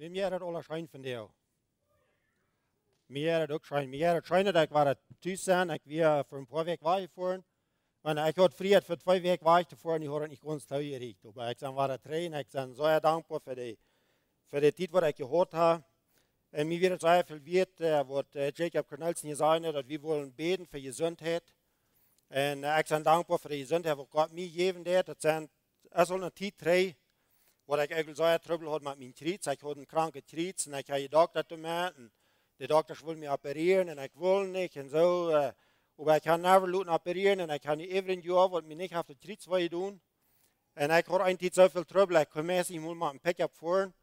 Wem jij dat alle schijn van jou? Mir dat ook schijn. Mir dat schijn dat ik waar thuis zijn. Ik weer voor een paar weken weggefahren. En ik had vrij voor 2 weken weg te fahren. Ik had het niet ganz teuer gericht. Aber ich war da drin. Ich bin sehr dankbar für die Zeit, was ich gehört habe. Und mir wird sehr viel wert, was Jacob Cornelsen gesagt hat, dass wir wollen beten für Gesundheit. Und ich bin dankbar für die Gesundheit, was Gott mir gegeben hat. Das ist eine Zeit drin, wo ich eigentlich sehr Trouble hatte mit meinem Krebs. Ich hatte einen kranken Krebs und ich habe Doktor gemacht. Die Doktor wollen mich operieren und ich will nicht und so. Aber ich kann never Leute operieren und ich kann nicht every Jahr, was mir nicht auf den Krebs tun. Und ich hatte eigentlich so viel Trouble, ich konnte mäßig mal mit einem Pickup fahren.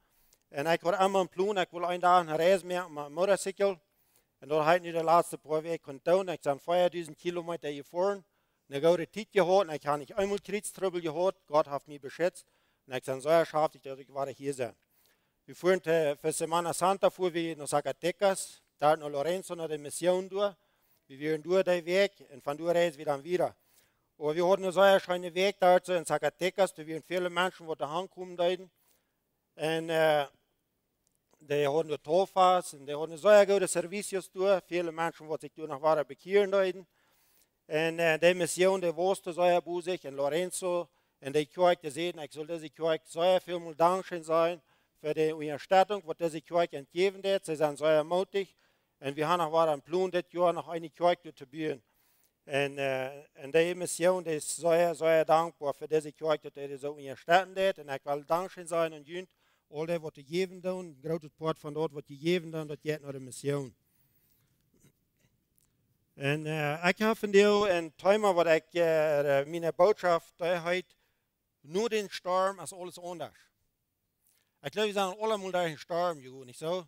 Und ich hatte immer einen Plan, ich will einen Tag eine Reise machen mit einem Motorcycle. Und da habe ich die letzten paar Wochen getan. Ich bin 4000 Kilometer gefahren. Und ich habe die Zeit gehabt und ich habe nicht einmal Krebstrouble gehabt. Gott hat mich beschützt. Und ich bin so erschafft, dass ich hier sein. Wir fuhren für Semana Santa fuhren wir nach Zacatecas, da nach Lorenzo, nach der Mission durch. Wir waren durch den Weg und von dort reisen wir dann wieder. Aber wir hatten einen sehr schönen Weg dazu in Zacatecas. Da waren viele Menschen, die da ankommen dort. Und die hatten dort Tofas und die hatten sehr gute Servicios durch. Viele Menschen, die sich dort noch waren, bekehren dort. Und die Mission, die wusste sehr busig in Lorenzo. Und die Kirche gesehen, ich soll diese Kirche sehr viel mal dankbar sein für die Unterstützung, die diese Kirche entgeben hat. Sie sind sehr mutig. Und wir haben auch einen Plan, das Jahr noch eine Kirche zu bauen. Und die Mission die ist sehr, sehr dankbar für diese Kirche, die sie so unterstützen hat. Und ich will dankbar sein und jünt, all das, was sie geben tun, ein großes Part von dort, was sie geben tun, das geht nach der Mission. Und ich habe von dir ein Thema, was ich meine Botschaft heute, nur den Sturm ist alles anders. Ich glaube, wir sind alle mal durch den Sturm gegangen, nicht so?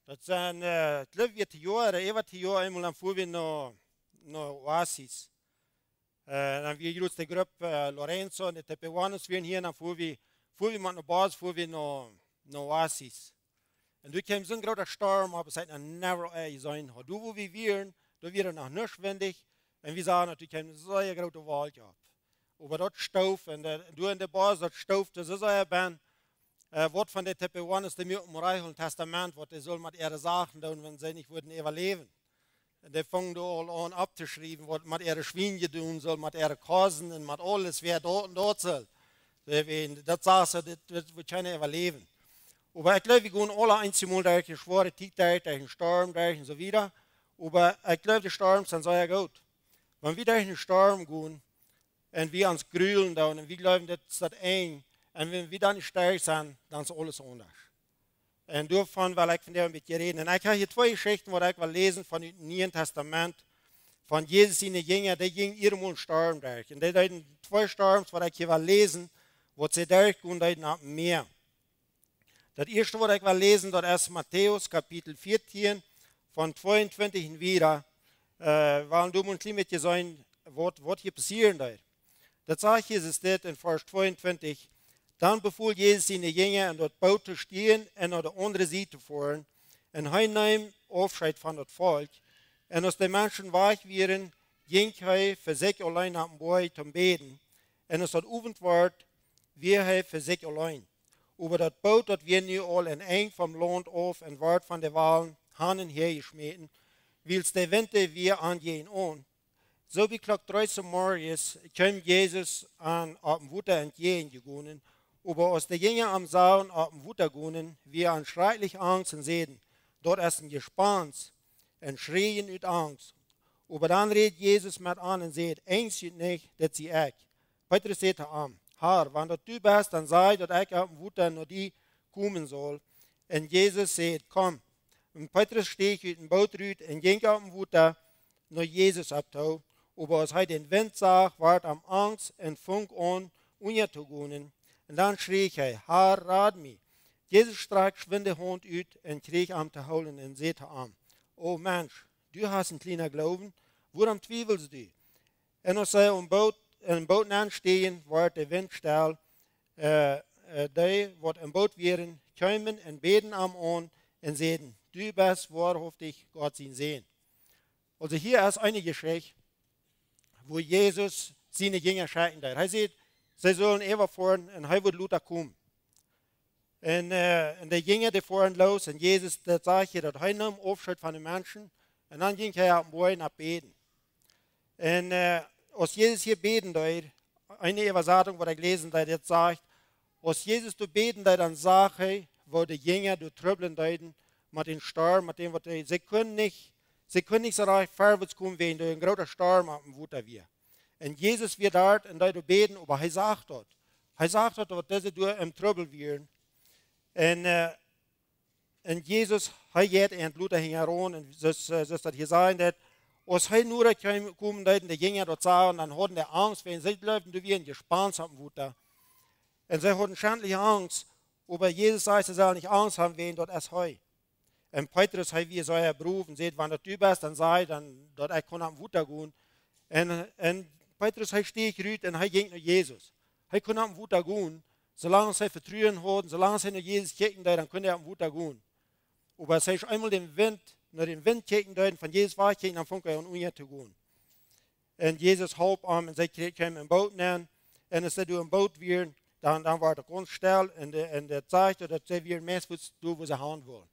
Das sind, ich glaube, wir über die Jahre einmal dann fuhren wir nach Oasis. Dann wir jetzt die Gruppe Lorenzo und die Tepehuanos waren hier, dann fuhren wir mit einer Basis, fuhren wir nach Oasis. Und da kam so ein großer Sturm, aber es hat noch never gesehen. Da wo wir waren, da wird noch nicht windig. Und wir sahen, da kam so ein großer Wald ab. Aber dort Stoff, und du in der Basis, dort Stoff, das ist ein Band. Wort von den Tepehuanos, die mir im Reichen Testament, was die sollen mit ihren Sachen tun, wenn sie nicht würden überleben. Die fangen da an abzuschreiben, was mit ihren Schweine tun soll, mit ihren Kasen und mit alles, wer dort und dort soll. Das sagst du, das wird keiner überleben. Aber ich glaube, wir gehen alle einmal durch die schwere Zeit, durch den Sturm, durch und so weiter. Aber ich glaube, die Sturms sind sehr gut. Wenn wir durch den Sturm gehen und wir ans Grühlen da und wir glauben, das ist das ein. Und wenn wir dann nicht stark sind, dann ist alles anders. Und davon will ich von dir mit dir reden. Und ich habe hier 2 Geschichten, die ich will lesen von dem Neuen Testament. Von Jesus seine Jünger, die gingen irgendwo einen Sturm durch. Und die sind 2 Sturms, die ich hier will lesen, wo sie durchgehen, die nach dem Meer. Das erste, was ich will lesen, das ist Matthäus Kapitel 14, von 22 und wieder. Weil du musst mit dir sagen, was hier passieren wird. Das sagt Jesus das in Vers 22. Dann befahl Jesus seine Jünger, in das Boot zu stehen und auf der anderen Seite zu fahren. Und er nahm Abschied von dem Volk. Und als die Menschen weich waren, ging er für sich allein nach dem Boot zum Beten. Und als das Abend war, war er für sich allein. Aber das Boot, das wir nu all in eng vom Land auf und ward von den Walen Hannen hergeschmissen, weil der Winter wir angehen an. So wie Klock 13 morgens kam Jesus an auf dem Wasser entgegengegangen. Aber als die Jünger am Sauen auf dem Wasser gingen, wir an schrecklich Angst und sehen, dort ist ein Gespanns und schrien mit Angst. Aber dann redet Jesus mit an und sagt, ängstigt nicht, dass sie ich. Petrus sagte an, Herr, wenn das du bist, dann sei, dass ich auf dem Wasser noch die kommen soll. Und Jesus sagt, komm. Und Petrus stieg aus dem Boot raus und ging auf dem Wasser nach Jesus abtau. Aber als er den Wind sah, ward am Angst und fing an, unterzugehen. Und dann schrie er, Herr, rat mich. Jesus streckte geschwind die Hand aus und krieg am zu holen und sagte an, oh Mensch, du hast einen kleinen Glauben, woran zweifelst du? Und als er im Boot anstehen, ward der Wind still. Die, die im Boot waren, kamen und beten am an und sagten, du bist wahrhaftig Gott sein Sehen. Also hier ist eine Geschichte, wo Jesus seine Jünger schicken wird. Er sagt, sie sollen überfahren und er wird Luther kommen. En de gingen de voren los. En Jezus dat zag je dat hij nam afscheid van de mensen. En dan ging hij op morgen naar beden. En als Jezus hier beten deed, eine Übersetzung, wo ich gelesen habe, jetzt sagt, als Jesus du beten deed, dann sagt er, wo die Jünger du tröbeln deuten, mit dem Sturm, mit dem, was sie können nicht so recht vorwärts kommen, wenn du ein großer Sturm auf dem Wutter wir. Und Jesus wird dort, und da du beten, aber er sagt dort, dass diese du im Tröbel wären. Und Jesus, er geht in Luther heran, und so das hier sein, dass als er nur kommen, die Jünger dort sahen, dann hatten die Angst, wenn sie laufen, du wirst gespannt haben, Wutter. Und sie hatten schändliche Angst, aber Jesus sagt, sie sollen nicht Angst haben, wen dort es heu. Und Petrus hat wie so ein Beruf und sagt, wenn das du bist, dann sei, dann dort ich kann am Wutter gehen. Und Petrus hat steht gerührt und er ging nach Jesus. Er kann am Wutter gehen, solange sie Vertrauen haben, solange sie nach Jesus kicken, dann kann er am Wutter gehen. Aber es ist einmal nach dem Wind kicken, von Jesus war kicken, dann fängt er an unter zu gehen. Und Jesus halb an und sie kamen im Boot nehmen. Und als sie im Boot wären, dann war der ganz still und der zeigte, dass sie wir meistens tun, wo sie haben wollen.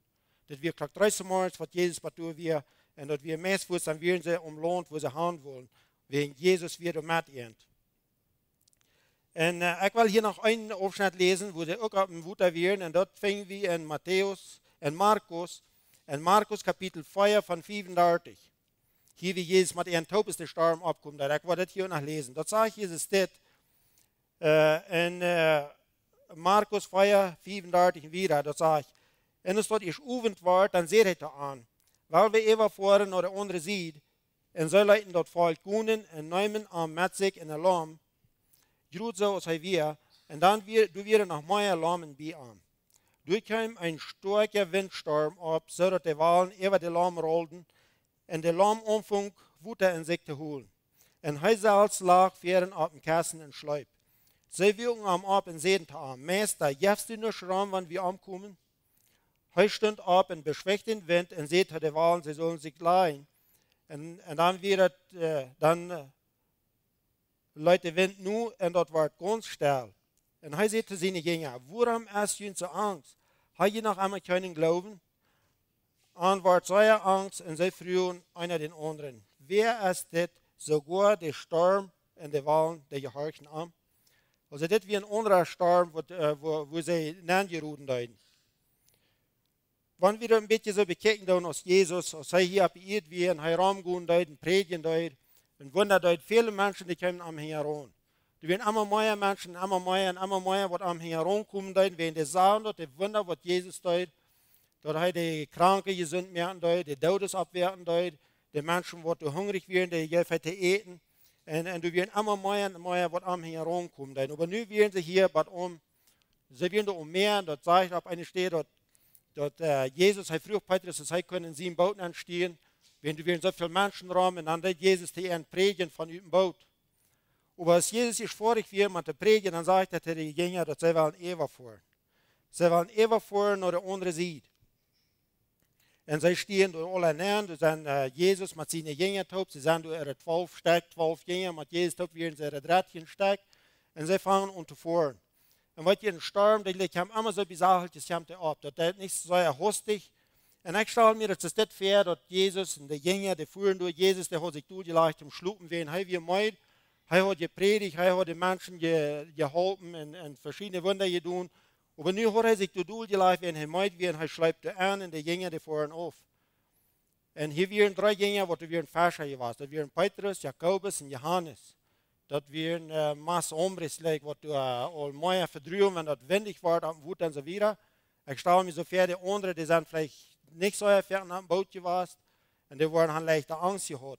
Dat wir klar 30 Monate, was Jesus tun wir, und dass wir meistens dann werden sie Land, wo sie haben wollen, wegen Jesus wieder mit ihnen. Und ich will hier noch einen Aufschnitt lesen, wo sie auch auf dem Wutter wären, und dort fingen wir in Matthäus, in Markus Kapitel 4 von 35. Hier wie Jesus mit ihren Taubes der Sturm abkommt, ich will das hier noch lesen. Dort sagt Jesus das, in Markus 4, 35 wieder, dort sagt, en als dat is oefend wordt, dan zegt hij het aan. Wel we even voren naar de andere ziet, en zij leiden dat volk koenen en nemen aan met zich en een lam, groot zo als hij weer, en dan du weer nog meer lammen bij aan. Du kwam een sterke windstorm op, zodat de walen over de lam rolden, en de lam omvang woede in zich te holen. En hij zelfs lag veren op een kassen en sluip. Zij wilden hem op en zeiden aan, Meester, jefst du nog schram, wanneer we omkomen? Hij stond op en beschwächt den Wind en zei tot de walen, sie sollen sich leihen. En dan weer het, luidt de wind nu en dat wordt ganz stil. En hij zei tot zijn Jünger, waarom hast du so Angst? Heb je nog einmal können glauben? Antwort sei Angst en zij vroegen einer den anderen, wer ist dit, sogar der Sturm en de walen, die gehorchen am? Also dit wie een anderer Sturm, wo sie nangeroden deuten. Wenn wir ein bisschen so bekijken als Jesus, als hij hier op de eerd weer en hij raamgaan deed, en predigen deed, en wunder deed, viele Menschen die komen am heran. Er werden immer mehr Menschen, immer mehr, wat am heran kommen deed, wenn die sagen, dat die Wunder, wat Jesus deed, dat hij de Kranken gesund werden deed, die Todes abwerten deed, die Menschen, wat hungrig werden, die helfen te eten, en du werden immer mehr, wat am heran kommen deed. Aber nu werden sie hier, sie werden mehr, dat sagt auf eine Stelle, dat Jesus, hij vroeg Petrus, dass hij können 7 Booten anstehen, wenn du wieder so viele Menschen raum, und dann hat Jesus die einen predigen von dem Boot. Aber als Jesus ist vorig wir mit der Predigen, dann sagt er die Jünger, dass sie wollen überfahren. Sie wollen überfahren nach der anderen Seite. Und sie stehen durch alle nähen, du sind Jesus mit seinen Jüngern taub, sie sind durch ihre 12 Jünger, mit Jesus taub, wie sie ihre 13 Stück, und sie fangen an zu fahren. Und wat je een storm, die kwam allemaal zo bizar, die kwam op. Dat is niet zo hastig. En ik stel me dat is dit ver, dat Jezus en de Jünger, die voeren door Jezus, die had zich toegelaten om sloepen ween. Hij weer meid, hij had gepredigt, hij had de mensen geholpen en verschillende wunder gedaan. Maar nu had hij zich toegelaten en hij meid weer en hij schleppte aan en de Jünger die voeren af. En hier waren 3 Jünger, wat er weer een Fascher was. Dat waren Petrus, Jakobus en Johannes. Dat weer een masse hombres lijkt, wat al meer verdruwen, wenn dat windig wordt, am Wut en zo wieder. Ik stel me zover, de anderen, die zijn vielleicht niet zo ver aan het boot geweest, en die worden leichte Angst gehad.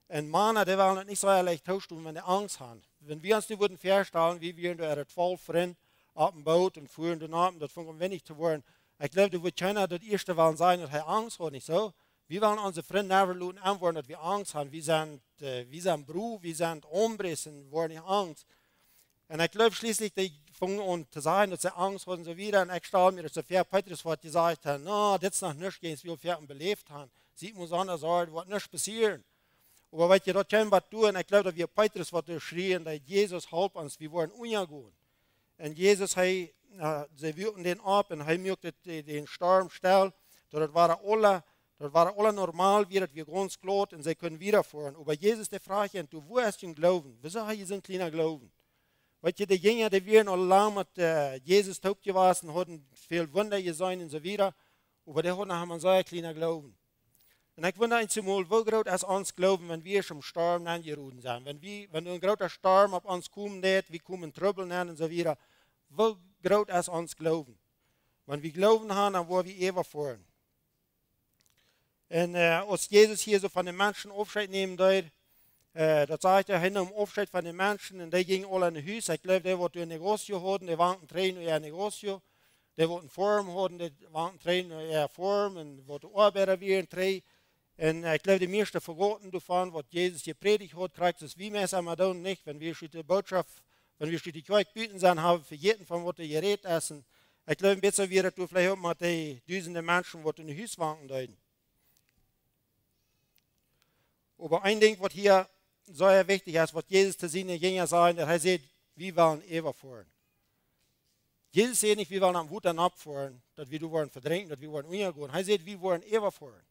En mannen, die willen het niet zo leicht toestoen, wenn die Angst haben. Wenn wir uns nu würden verstellen, wie wir in 12 Freunde auf dem Boot und fuhren den Abend, das fängt windig zu werden. Ich glaube, da wird keiner das erste wollen sein, dass er Angst hat, nicht so? Wir wollen unsere Freunde never lassen antworten, dass wir Angst haben. Wir sind Brüder, wir sind Hombres und wir haben nicht Angst. Und ich glaube schließlich, die fangen an zu sagen, dass sie Angst haben und so wieder. Und ich stelle mir, dass der Pferd Petrus hat gesagt hat, no, das ist noch nichts, gegen wir Pferden belebt haben. Sieht uns anders aus, wird nichts passieren. Aber weil ihr dort kein was tun, ich glaube, dass wir Petrus was schrien, dass Jesus halb uns, wir wollen umgehen. Und Jesus hat sie würden den ab und hij möchte den Sturm stellen. Dat waren alle normal, wie das wir ganz klar und sie können wiederfahren. Aber Jesus, der fragt ihn, du, wo hast du Glauben? Wieso hast du so ein kleiner Glauben? Weißt du, die Jünger, die wären alle lang mit Jesus taub gewesen, hatten viel Wunder gesehen und so weiter. Aber die hatten haben so ein kleiner Glauben. Und ich wundere mich mal, wo groß ist uns Glauben, wenn wir schon im Sturm angerufen sind? Wenn ein großer Sturm auf uns kommen wird, wir kommen Trouble und so weiter. Wo groß ist uns Glauben? Wenn wir Glauben haben, dann wollen wir ewig fahren. Und als Jesus hier so von den Menschen Abschied nehmen dort, das sagt er, hin um Abschied von den Menschen, und die gingen alle in die Hüse. Ich glaube, die wollten ein Negozio haben, die waren drehen und ihr Negozio. Die wollten Form haben, die waren drehen und ihr Form, und wollten Arbeiter werden, drehen. Und ich glaube, die meisten vergoten davon, was Jesus gepredigt hat, kriegt es wie wir es einmal tun, nicht. Wenn wir die Botschaft, wenn wir die Kirche bieten sind, haben für jeden von was die geredet essen. Ich glaube, ein bisschen wird es vielleicht auch mit den Dutzenden Menschen, die in die Hüse waren, deuten. Aber ein Ding, was hier sehr wichtig ist, was Jesus zu seinen Jüngern sagt, er sagt, wir wollen ewig fahren. Jesus sagt nicht, wir wollen am Hut abfahren, dass wir wollen verdrängen, dass wir wollen untergehen. Er sagt, wir wollen ewig fahren.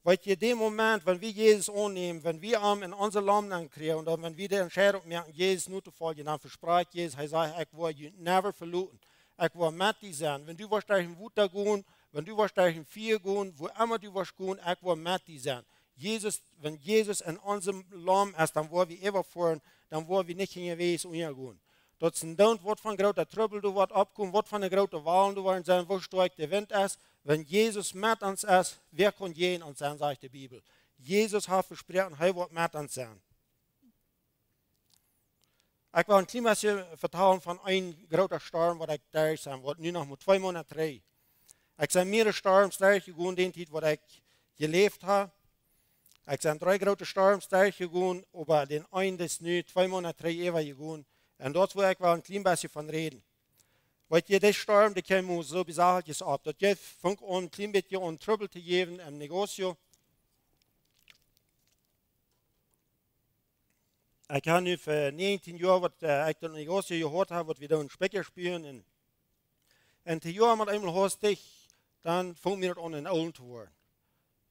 Weil in dem Moment, wenn wir Jesus annehmen, wenn wir in unser Leben ankriegen und wenn wir die Entscheidung merken, Jesus nur zu folgen, dann verspricht Jesus, er sagt, ich will you never verlassen. Ich will mit dir sein. Wenn du durch den Wut gehen, wenn du durch den Vier gehen, wo immer du gehen, ich will mit dir sein. Wenn Jesus in unserem Leben ist, dann wollen wir ewig fahren, dann wollen wir nicht hingewiesen untergehen. Das ist ein was von großer Trouble du wird abkommen, was von der großen Wahlen du werden sein, wo stark der Wind ist. Wenn Jesus mit uns ist, wer kann je in uns sein, sagt die Bibel. Jesus hat versprochen, er wird mit uns sein. Ich will ein klein bisschen vertellen von einem großen Sturm, was ich da sein wird, nur noch mit 2 Monaten 3. Ich bin mehrere Sturms durchgegangen, den Zeit, wo ich gelebt habe. Ich bin 3 große Sturms durchgegangen, aber den einen ist nur 2 Monate 3 Jahre gegangen. Und dort will ich ein klein bisschen von reden. Weil der Sturm, der kam so besagt ab. Das fängt an, ein klein bisschen an Trouble zu geben im Negozio. Ich habe nu für 19 Jahre, was ich das Negozio gehört habe, was wir da in Specker spielen. Und die Jahre mit einmal hastig, dann fängt mir das an, in Olden zu werden.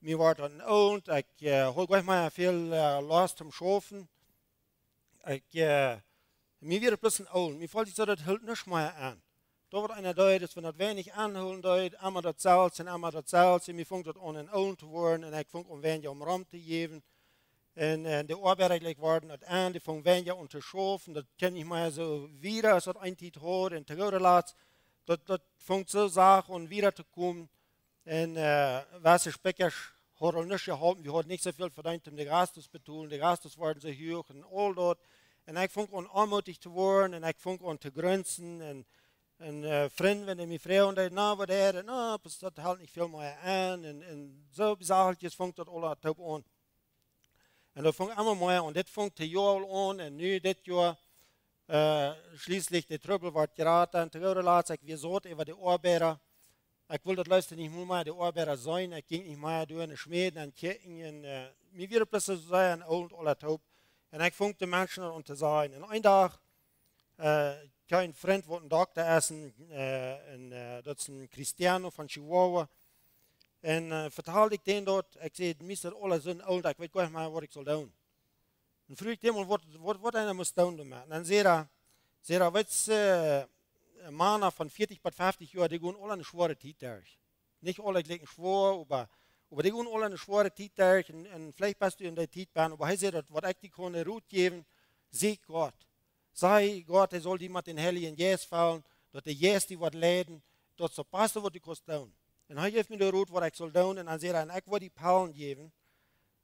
Mir war dann old, ich habe gleich mal viel Last zum Schaffen. Mir wird ein bisschen old. Mir fällt sich so, das hält nicht mehr an. Da wird einer da, dass wenn das wenig anholen, einmal das Salz und einmal das Salz. Mir fängt das an, in old zu werden, und ich fängt an, weniger um Raum zu geben. Und die Arbeiter gleich waren das an, die fängt weniger an zu schaffen. Das kann ich mal so wieder, als das ein Tiet hat, und zu Gott das fängt so Sachen und wieder zu kommen. Und was ich Specker hat er nicht gehalten, wir hatten nicht so viel verdient, um die Gastos zu betun, die Gastos waren so hoch und all dort. Und ich fing an, anmutig zu werden, und ich fing an zu grenzen, und Freunde, wenn die mich fragen, na, was das hält nicht viel mehr an, und so besagtes fängt das alle taub an. Und das fängt immer mehr an, das fängt das Jahr an, und nu, das Jahr, schließlich, der Trouble war geraten, und wir sagten über die Arbeiter, ich will das Leute nicht mehr die Arbeiter sein, ich ging nicht mehr durch die Schmieden und Kirchen, und mir wird plötzlich so ein und alle taub. Und ich fing die Menschen an zu sagen. Und einen Tag, kein Freund wollte einen Doktor essen, das ist ein Cristiano von Chihuahua. Und vertalte ich den dort, ich sehe, mir sind alle so alt, ich weiß gar nicht mehr, was ich soll tun. Und früh ich den mal, was einer muss tun damit. Und dann sagt er, weißt du, Männer von 40 bis 50 Jahren, die gehen alle eine schwere Zeit durch. Nicht alle gleich schwer, aber die gehen alle eine schwere Zeit durch. Und vielleicht bist du in der Zeit bei, aber er sagt, was ich dir kann, Ruhe geben, sieg Gott. Sei Gott, er soll die mit den Heiligen Jesus fallen, dass der Jesus die was leiden, dass so passt, was du kannst tun. Und er gibt mir die Ruhe, was ich soll tun, und dann sagt er, ich will die Palmen geben,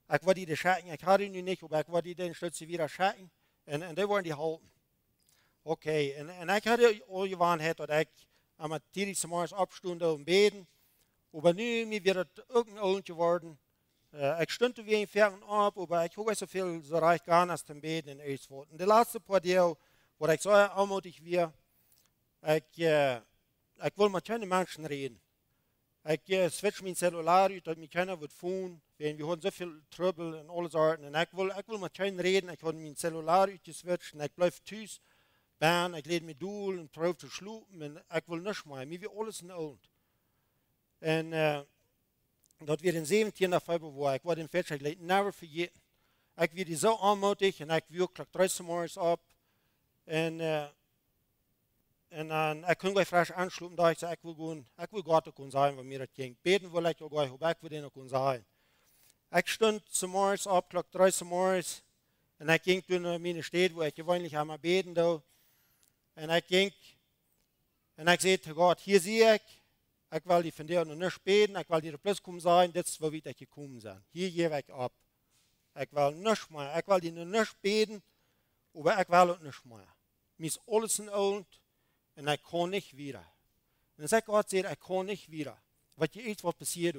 ich will die schatten, ich hatte ihn nicht, aber ich will die den Stütze wieder schatten, und die wollen die halten. Okay, en ik had al gewoonheid dat ik aan het tijdens morgens opstond en beden. Maar nu weer het ook een oudje worden. Ik stond er weer in Ferien op, maar ik hoor zoveel zo reich gar niet te beden in iets worden. De laatste paar deel, waar ik zo aanmoedig weer, ik wil met keine mensen reden. Ik switch mijn cellulaar uit, dat ik keiner wordt voelen. We hebben zoveel trouble en alle soorten. En ik wil met keine reden, ik wil mijn cellulaar uitgeswitcht en ik blijf thuis. baan, ik leed me doel en proef te slopen en ik wil niks meer. Mij weer alles in oud. En dat weer in 17 februari, ik word in Vetsch, ik leed never vergeten. Ik weer die zo aanmoedig en ik wil klok 30 morgens op. En dan, ik kon gleich frisch ansluiten, da ich zei, ik wil God ook kunnen zijn, wat mir dat ging. Beten wil ik ook gleich, hoe ik wil den ook kunnen zijn. Ik stond zum morgens op, klok 30 morgens. En ik ging toen naar mijn stad, waar ik gewoonlijk aan mijn beden doe. En ik ging, en ik zei tegen God, hier zie ik wil die van dir nog niet beten, ik wil die er plus komen zijn, dit is waar ik gekomen ben. Hier geef ik op. Ik wil niks meer, ik wil die nog niet beten, maar ik wil ook niks meer. Mij is alles in oud en ik kan niet weer. En dan zegt God, ik kan niet weer. Wat je iets wat passiert.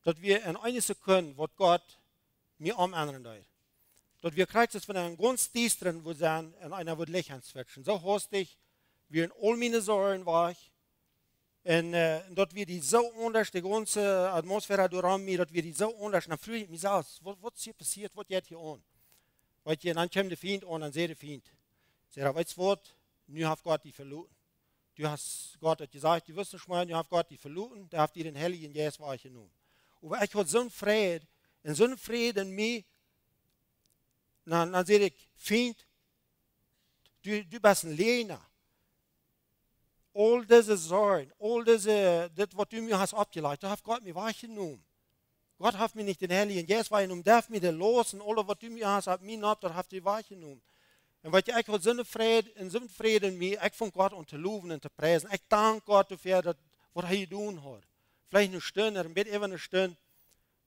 Dat we in eine Sekunde, wat God mir umändern wird. Dat wir krijgen van een ganz diesteren, wo zijn en einer wird lächeln switchen. So hastig, wie in all meine Sorgen war. En dat wir die so anders, die ganze Atmosphäre durchraum mir, dat wir die so anders, dann fühle ich mich aus, was ist hier passiert, was geht hier an? Weißt du, dann kommt der Feind an, dann sagt der Feind, weißt du was, nu hat Gott die verloren. Du hast Gott hat gesagt, du wirst nicht mehr, nu hat Gott die verloren, der hat dir den Heiligen Jesus wahrgenommen. Aber ich hatte so einen Frieden in mir, dann sage ich, Feind, du bist ein Lehner. All diese Sorgen, das, was du mir hast abgeleitet, hat Gott mir wahrgenommen. Gott hat mir nicht den Heiligen Geist wahrgenommen, darf mir den losen, alles, was du mir hast, hat mir nicht, das hat dir wahrgenommen. Und weil ich habe so einen Frieden in mir, ich von Gott und zu loben und zu preisen. Ich danke Gott dafür, was er getan hat. Vielleicht eine Stunde, ein bisschen über eine Stunde.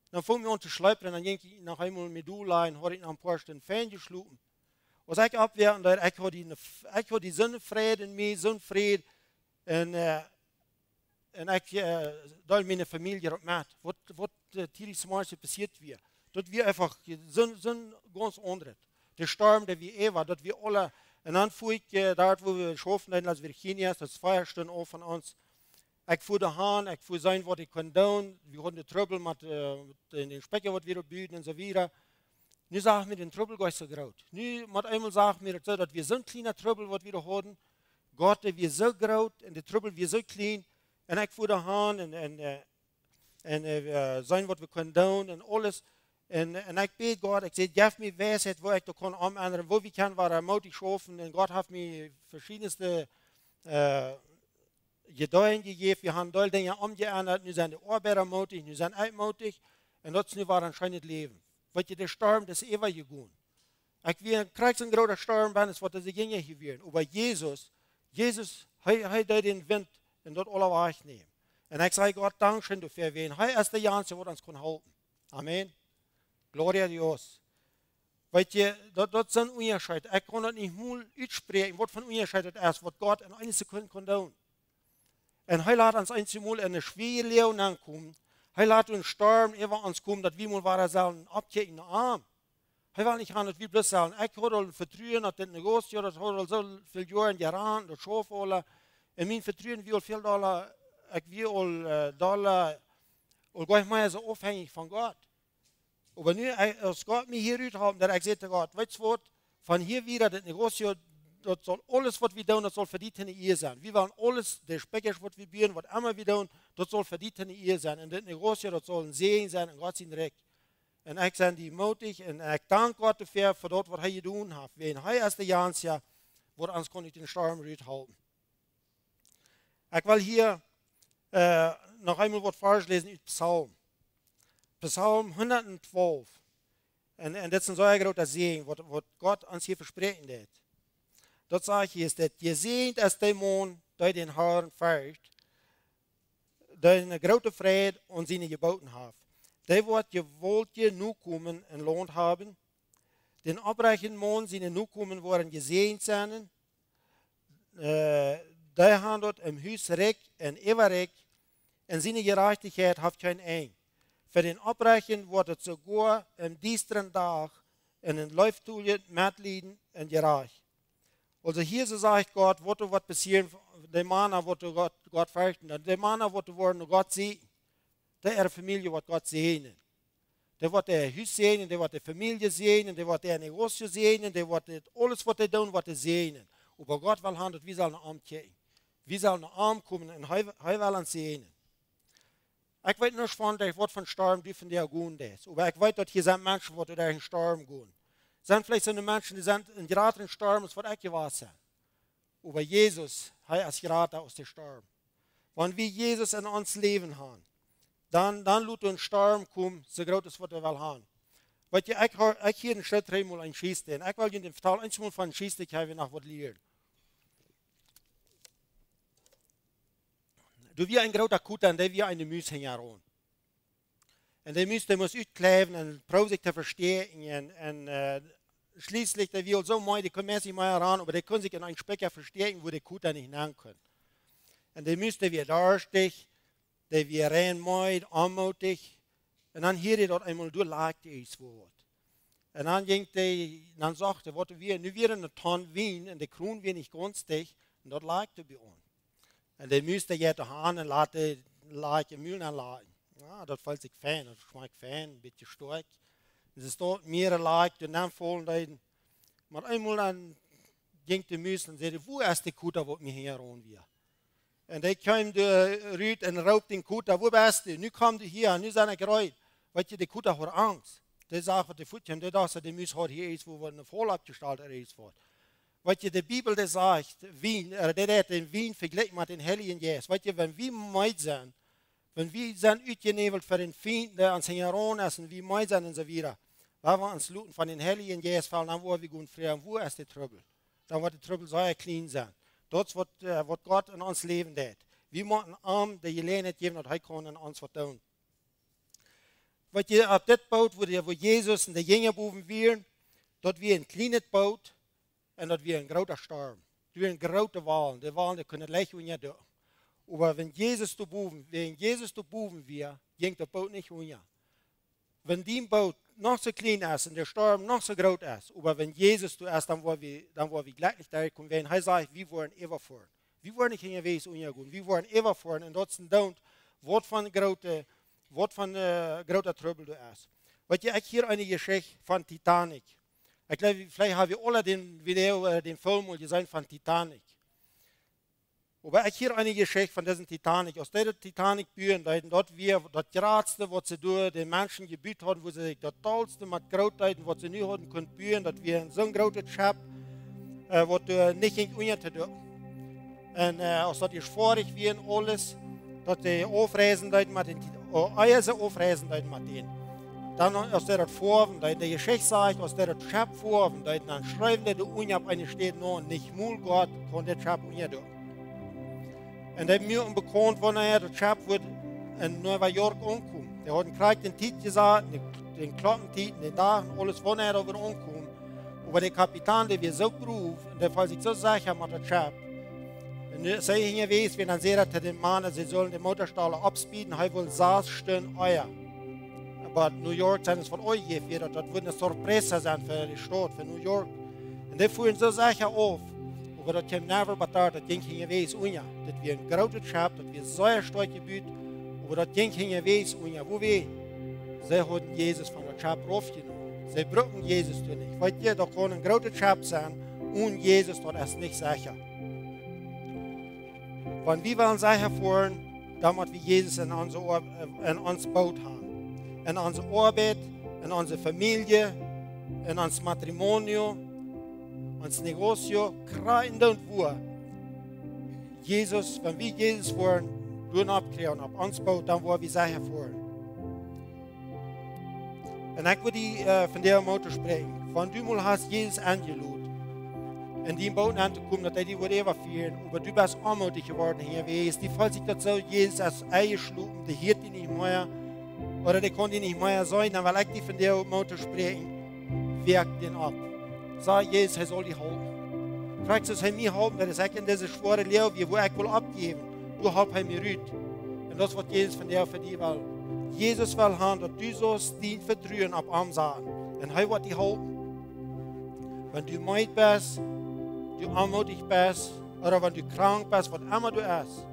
Dann fing ich an zu schleppen, dann ging ich nach einmal mit Dulein, habe ich nach ein paar Stunden Fan geschlafen. Was ich abwerten, ich habe die Sonnenfrieden in mir, Sonnenfrieden. En ik deel mijn familie op met. Wat tijdens morgens passiert weer. Dat we einfach zo'n ganz andere. De storm, die we war, dat we alle. En dan voer ik daar, wo we schaffen in Las Virginias, dat is 5 Stunden af van ons. Ik voer de haan, ik voer zijn wat ik kon doen. We hadden de trouble met den Specker, wat we bieden en zo weer. Nu sagen wir, den Trouble gar nicht so groß. Nu, mit einmal sagen wir, dat we zo'n kleiner Trouble, wat we hadden. Gott, wir so groß und der Trouble, wir so klein. Und ich fuhr daheim und sein, was wir können tun und alles. Und ich bete Gott, ich sage, gib mir Weisheit, wo ich da kann umändern, wo wir können, war mutig schaffen. Und Gott hat mir verschiedenste Geduld gegeben. Wir haben tolle Dinge umgeändert. Nu sind die Arbeiter mutig, nu sind ich mutig. Und das war anscheinend Leben. Weil der Sturm, das ist ewig gegangen. Ich kriege einen großen Sturm, wenn es was das ginge gewesen. Aber Jesus, hij deed den Wind en dat alle wegnemen. En ik zei God, dankzij dafür, wen. Hij is de Janse, wat ons kan helpen. Amen. Gloria a Dios. Weet je, dat is een onderscheid. Ik kan het niet moeilijk uitspreken, wat van onderscheid het is, wat God in een seconde kan doen. En hij laat ons eenmaal in een schwere leven aankomen. Hij laat een storm over ons komen, dat we mal waren zullen abkijken in de arm. Hij wil niet gaan dat we bloß sagen, ik had al vertrouwen dat dit negotie, dat had al zo veel jaren gedaan, dat schoof al. En mijn vertrouwen wie al veel dollar, ik wie al dollar, al ga ik maar zo afhängig van God. Maar nu, als God mij hieruit haalt, dat ik zeg tegen God, weet je wat, van hier weer dat negotie, dat zal alles wat we doen, dat zal verdiend in de eer zijn. We willen alles, de spekkers wat we bieden, wat immer we doen, dat zal verdiend in de eer zijn. En dit negotie, dat zal een zegen zijn en God zijn recht. En ik ben die mutig en ik dank God dafür voor dat wat hij gedaan heeft. Wen hij is de Jansja, wat ons kon ik den Sturm uithouden. Ik wil hier nog einmal wat voorlezen uit Psalm. Psalm 112. En dat is een zo'n grote zegen, wat God ons hier verspreken deed. Dat zeg je is dat je ziet als de man die den Herrn fürcht, die een grote vrede aan zijn geboten heeft. Die wordt gewollt je nu komen en loont hebben. Den oprechten man zijn nu komen worden gezegend zijn. Die haben dort im Huis recht en eeuwig. En zijn gerechtigheid heeft geen eind. Für den Oprechten wordt het sogar im diesteren dag en in Läuftulie mitleiden en gerecht. Also hier so sagt Gott, wat passieren, de Männer, wat Gott fürchten, de Männer, wat worden Gott sehen. Der Familie wird Gott segnen. Der wird der Haus segnen, der wird die Familie segnen, der wird der Negotie segnen, der wird alles, was er tun, wird er segnen. Aber Gott will haben, dass wir sollen arm kriegen. Wir sollen arm kommen und hij will uns sehen. Ich weiß nicht von, dass was von Sterben dürfen die gehen ist. Aber ich weiß, dass hier sind Menschen, die durch den Sterben gehen. Sind vielleicht so Menschen, die sind in gerade in Sterben, das wird ich gewesen sein. Aber Jesus, er ist gerade aus dem Sterben. Wenn wir Jesus in uns Leben haben, dann lässt uns Sterben kommen, so groß ist, was wir will haben. Weet je, ik hier een schritt eenmaal een schiesten. Ik wil je vertellen, eenmaal van schiesten, ik heb je nog wat leren. Du wie ein großer Kutter, und der wie eine Müs hängen heran. Und der Müs, der muss uitkleven und probeert sich zu verstehen. Und schließlich, der will so mal, die kommen sich mal heran, aber der kann sich in einen Specker verstehen, wo der Kutter nicht hinein kann. Und der Müs, der wird durstig, der wird reinmäut, anmutig. Und dann hier dort einmal, du lagst es vor. Und dann ging dann sagte, nu wir in der Ton Wien, und der Kron wir nicht günstig, und dort lagte bei uns. Und der müsste jetzt haben und lag im Mühlen anlagen. Ja, das fällt sich fein, das schmeckt fein, ein bisschen stark. Und es ist dort mehr lag, und dann fallen dann, mal einmal dann ging der Müs und sagte, wo ist der Kutter, wo mir hier ran wir? Und der kam der Rüd und raubt den Kutter, wo bist du? Nu kam du hier, nu sind er gereut. Weißt du, der Kutter hat Angst. Der sagt, was der Futtchen, der dachte, der Müs hat hier ist, wo wir eine Vorlage gestaltet ist. Weißt du, die Bibel, der sagt, Wien, der hat den Wien verglichen mit den Heiligen Jesus. Weißt du, wenn wir meid sind, wenn wir sind uitgeneveld für den Feind, der uns heran ist, und wir meid sind und so weiter, wenn wir uns looten von den Heiligen Jesus fallen, dann wollen wir gut fragen, wo ist der Trübel? Dann wird der Trübel sehr klein sein. Das wird Gott in uns leben hat. Wir müssen arm, der Gelegenheit geben, dass er kann in uns was tun. Wat je op dit boot, wo Jesus en de Jüngerboven waren, dat wir een kleines boot en dat wir een groter storm. Dat wir een grote Wal. Die Wal, die kunnen leicht unja door. Aber wenn Jesus zu boven wir, ging das Boot nicht unja. Wenn die Boot noch so klein ist und der Sturm noch so groß ist, aber wenn Jesus du ist, dann wollen wir gleich da kommen. Wenn er sagt, wir wollen immer fahren. Wir wollen nicht in der Welt gehen, wir wollen immer fahren. Und das ist ein Wort von großer Trubel du ist. Weet je, ich hier eine Geschichte von Titanic. Ich glaube, vielleicht haben wir alle den Video, den Film gesehen von Titanic. Aber ich hier eine Geschichte von diesem Titanic. Aus dieser Titanic-Bühne, dort wir das Geradste, was sie durch den Menschen gebüht haben, wo sie das Tollste mit Großteiten, was sie nie hatten, können bühen, dass wir so ein großes Schiff, was du nicht in Unien zu tun. Und aus das ist vorig wie in alles, dass die aufreisen mit den Eier aufreisen mit denen. Dann aus der Vorhaben, da der Geschichte sagt, aus der Schiff Vorhaben, dann schreiben die Unien auf eine steht noch, nicht mul Gott, kann der Schiff Unien tun. Und er hat mir bekannt, wann er das Schiff wird in New York ankommen. Der hat gleich den Titel gesagt, den Glockentitel, den Tag, alles, wann er da wird ankommen. Aber der Kapitän, der wird so berufen, und der fällt sich so sicher mit dem Schiff. Und er sagt ihm gewesen, wenn er sagt, den Mann, sie sollen den Motorstahle abspielen, er will 6 Stunden Eier. Aber New York sind es von euch gegeben, das wird eine Sorpresa sein für die Stadt, für New York. Und der fuhren so sicher auf. Aber das kam never bedacht, das ging gewesen, das wir ein großes Schiff, das wir sehr stark gebiet, aber das ging gewesen, wo wir, sie haben Jesus von der Schiff raufgenommen. Sie brauchen Jesus nicht. Weil ihr, da kann ein großes Schiff sein, und Jesus, das ist nicht sicher. Wenn wir wollen sicher fahren, damit wir Jesus in unser Boot haben. In unsere Arbeit, in unsere Familie, in unser Matrimonium, uns Negocio, kreien und wo. Jesus, wenn wir Jesus wollen, tun abklären, auf uns baut, dann wollen wir sicher fahren. Und ich würde von der Motto sprechen. Wenn du mal hast Jesus angelot, in die Boot anzukommen, dass die wird überführen, aber du bist anmutig geworden hier gewesen, die fällt sich dazu, Jesus als Eier schlucken, die hielt die nicht mehr, oder die konnte nicht mehr sein, dann will ich die von der Motto sprechen, wirkt den ab. Sag Jesus, er soll dich halten. Fragst du, dass er mich halten, dass ich in diese schwere Lehre, wo ich will abgeben, du halb er mir rüt. Und das wird Jesus von dir für dich will. Jesus will haben, dass du sollst die Vertrauen ab ihm sagen. Und er wird dich halten. Wenn du müde bist, du anmutig bist, oder wenn du krank bist, was immer du bist,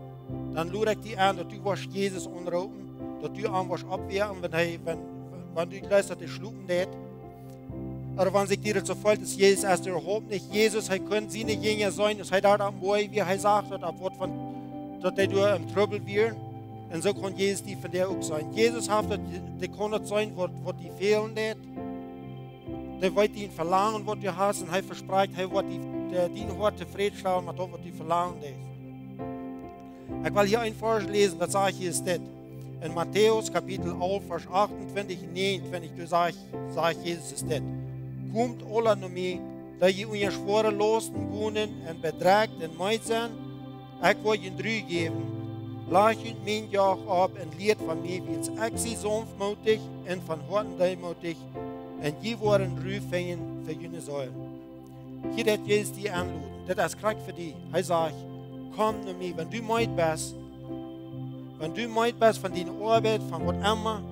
dann lade ich dich an, dass du Jesus anrufen, dass du ihn abwehren, wenn du gleich das schlucken lässt. oder wenn sich dir so fällt, dass Jesus erst überhaupt nicht, Jesus, er könnte sie nicht Jünger sein, dass er da am Boy, wie er sagt, ab Wort von, dass er durch im Trouble wird. Und so kann Jesus die von der auch sein. Jesus hat, der kann nicht sein, was die fehlen nicht. Der wird ihn verlangen, was du hast, und er verspricht, er wird die Hort zufriedenstellen mit dem, was du verlangen ist. Ich will hier ein Vers lesen, das sage ich ist das. In Matthäus Kapitel 11, Vers 28 und 29, du sagst Jesus ist das. Kommt alle nach mir, da ihr euch schwere Lasten wohnen und bedrängt und meid sind, ich will ihnen Ruhe geben. Lag euch mein Joch ab und lehrt von mir, wie es ich sie sanftmutig und von Herzen demutig, und die wollen Ruhe finden für jene Säulen. Hier hat Jesus die anluden, das ist Krieg für die. Er sagt, komm zu mir, wenn du meid bist, von deiner Arbeit, von was immer,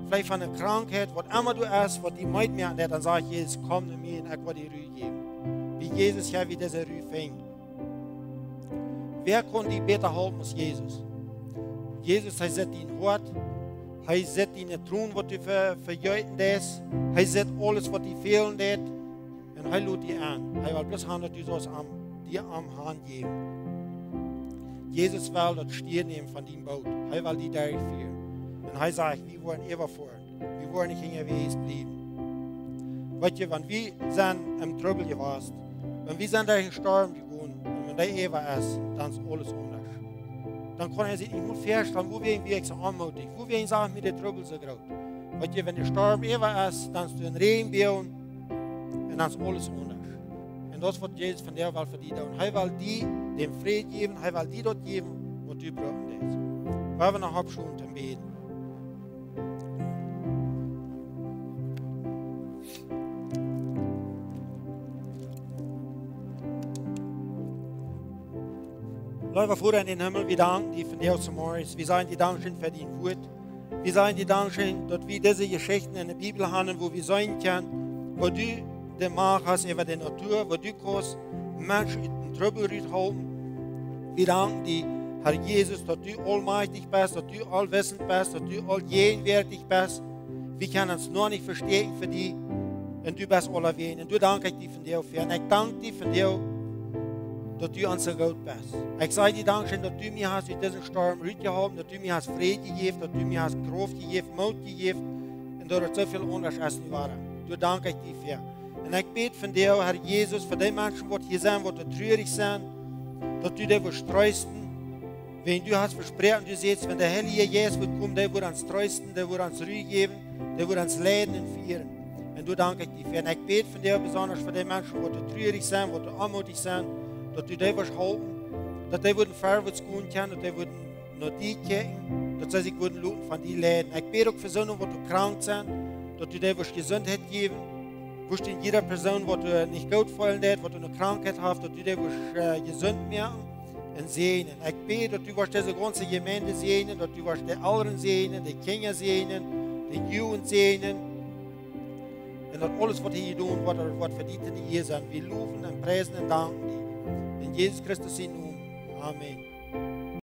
vielleicht von einer Krankheit, was immer du hast, was die meid mir an der, dann sagt Jesus, komm zu mir und ich will dir Ruhe geben. Wie Jesus ja wie diese Ruhe fängt. Wer kann die besser halten als Jesus? Jesus, er sieht dein Hort, er sieht deine Tun, was du verjeuten lässt, er sieht alles, was dir fehlen lässt, und er lädt dich an. Er will bloß haben, dass du das dir am Hand geben. Jesus will das Stier nehmen von deinem Boot, er will die durchführen. Und er sagt, wir wollen immer fahren, wir wollen nicht in der Weg bleiben. Weißt du, wenn wir sind im Trouble gewesen, wenn wir sind durch den Sturm gegangen, wenn der Eva ist, dann ist alles anders. Dann kann er sich nicht mehr vorstellen, wo wir ihn wirklich so anmutig, wo wir ihn sagen, mit der Trouble so groß. Weißt du, wenn der Sturm Eva ist, dann ist du ein Regen bauen und dann ist alles anders. Und das wird Jesus von der Welt für die tun. Er will die dem Frieden geben, er will die dort geben, wo du brauchen willst. Weil wir noch abschauen zum Beten. Lieber Vater in den Himmel, wir danken dir von dir zum Morgen. Wir sagen dir Dankeschön für dein Wort. Wir sagen dir Dankeschön, dass wir diese Geschichten in der Bibel haben, wo wir sein können, wo du die Macht hast über die Natur, wo du kannst Menschen in den Trouble halten. Wir danken dir, Herr Jesus, dass du allmächtig bist, dass du allwissend bist, dass du allgegenwärtig bist. Wir können uns nur nicht verstehen für dich und du bist allerwein. Und du danke ich dir von dir für. Und ich danke dir von dir, dass du uns so gut bist. Ich sage dir Dankeschön, dass du mir hast durch diesen Sturm rausgeholfen, dass du mir hast Frieden gegeben, dass du mir hast Kraft gegeben, Mut gegeben und dass es so viel anders ist war. Du danke ich dir für. Und ich bete von dir, Herr Jesus, für die Menschen, die hier sind, die traurig sind, dass du die wirst trösten. Wenn du hast versprochen, du siehst, wenn der Heilige Jesus wird kommen, der wird uns trösten, der wird uns Ruhe geben, der wird uns leiden und führen. Und du danke ich dir für. Und ich bete von dir besonders für die Menschen, die traurig sind, die anmutig sind, dass du die wirst halten, dass die würden vorwärts gehen können, dass die würden nach dir gucken, dass sie sich würden luten von dir leiden. Ich bete auch für Personen, die krank sind, dass du die wirst Gesundheit geben, wirst in jeder Person, die nicht gut fühlen wird, die eine Krankheit hat, dass du die wirst gesund merken und segnen. Ich bete, dass du wirst diese ganze Gemeinde segnen, dass du wirst die Älteren segnen, die Kinder segnen, die Jugend segnen. Und dass alles, was hier tun, was verdient in hier sind. Wir loben und preisen und danken dir. In Jesus Christus in Namen. Amen.